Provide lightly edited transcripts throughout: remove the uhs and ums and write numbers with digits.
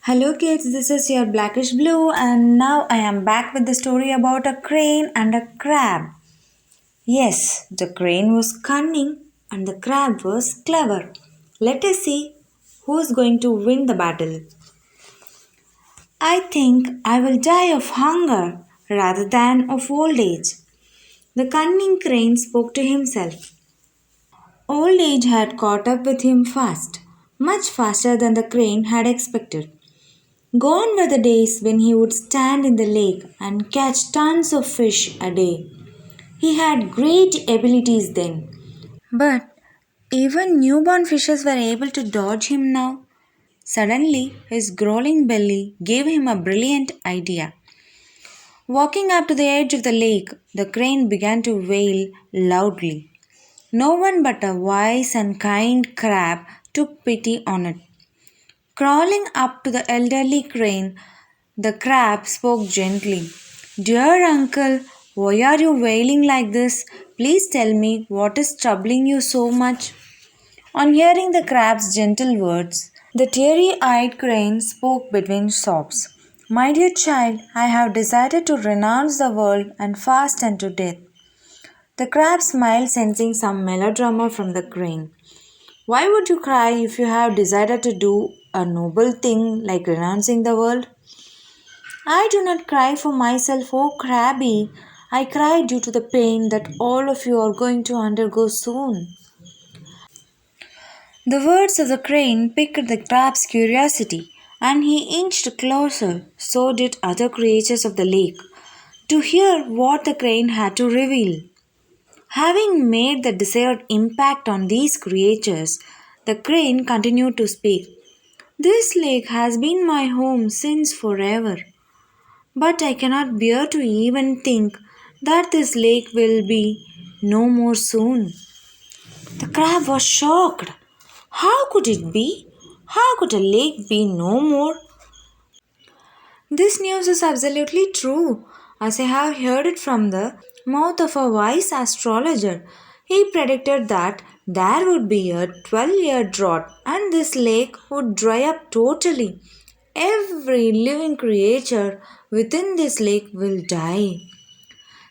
Hello kids, this is your blackish blue and now I am back with the story about a crane and a crab. Yes, the crane was cunning and the crab was clever. Let us see who is going to win the battle. I think I will die of hunger rather than of old age. The cunning crane spoke to himself. Old age had caught up with him fast, much faster than the crane had expected. Gone were the days when he would stand in the lake and catch tons of fish a day. He had great abilities then. But even newborn fishes were able to dodge him now. Suddenly, his growling belly gave him a brilliant idea. Walking up to the edge of the lake, the crane began to wail loudly. No one but a wise and kind crab took pity on it. Crawling up to the elderly crane, the crab spoke gently. Dear uncle, why are you wailing like this? Please tell me what is troubling you so much. On hearing the crab's gentle words, the teary eyed crane spoke between sobs. My dear child, I have decided to renounce the world and fast unto death. The crab smiled, sensing some melodrama from the crane. Why would you cry if you have decided to do a noble thing like renouncing the world? I do not cry for myself, oh crabby. I cry due to the pain that all of you are going to undergo soon. The words of the crane piqued the crab's curiosity, and he inched closer, so did other creatures of the lake, to hear what the crane had to reveal. Having made the desired impact on these creatures, the crane continued to speak. This lake has been my home since forever. But I cannot bear to even think that this lake will be no more soon. The crab was shocked. How could it be? How could a lake be no more? This news is absolutely true, as I have heard it from the mouth of a wise astrologer. He predicted that there would be a 12-year drought and this lake would dry up totally. Every living creature within this lake will die.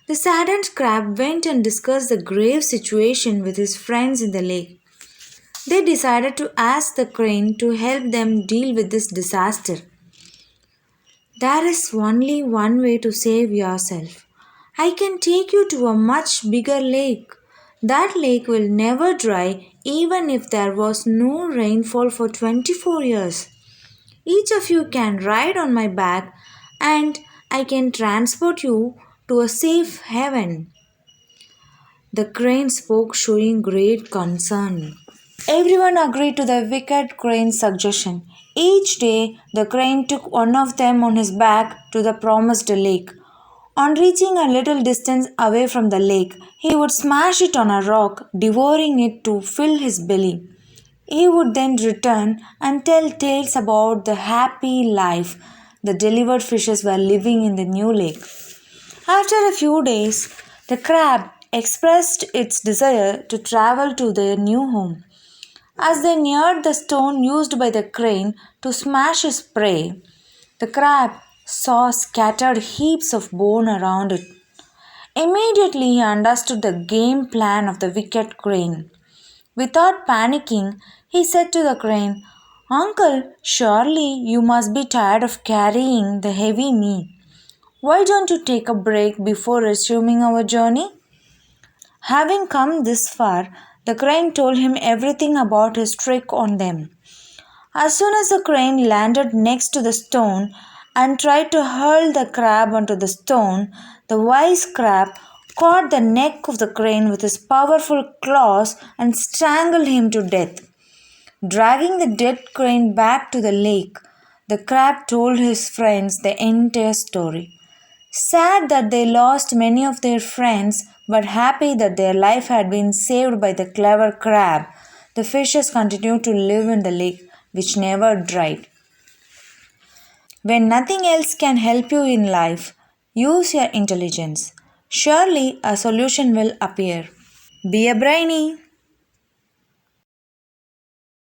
The saddened crab went and discussed the grave situation with his friends in the lake. They decided to ask the crane to help them deal with this disaster. There is only one way to save yourself. I can take you to a much bigger lake. That lake will never dry even if there was no rainfall for 24 years. Each of you can ride on my back and I can transport you to a safe haven. The crane spoke, showing great concern. Everyone agreed to the wicked crane's suggestion. Each day, the crane took one of them on his back to the promised lake. On reaching a little distance away from the lake, he would smash it on a rock, devouring it to fill his belly. He would then return and tell tales about the happy life the delivered fishes were living in the new lake. After a few days, the crab expressed its desire to travel to their new home. As they neared the stone used by the crane to smash his prey, the crab saw scattered heaps of bone around it. Immediately he understood the game plan of the wicked crane. Without panicking, he said to the crane, Uncle, surely you must be tired of carrying the heavy meat. Why don't you take a break before resuming our journey? Having come this far, the crane told him everything about his trick on them. As soon as the crane landed next to the stone and tried to hurl the crab onto the stone, the wise crab caught the neck of the crane with his powerful claws and strangled him to death. Dragging the dead crane back to the lake, the crab told his friends the entire story. Sad that they lost many of their friends, but happy that their life had been saved by the clever crab, the fishes continued to live in the lake, which never dried. When nothing else can help you in life, use your intelligence. Surely a solution will appear. Be a brainy.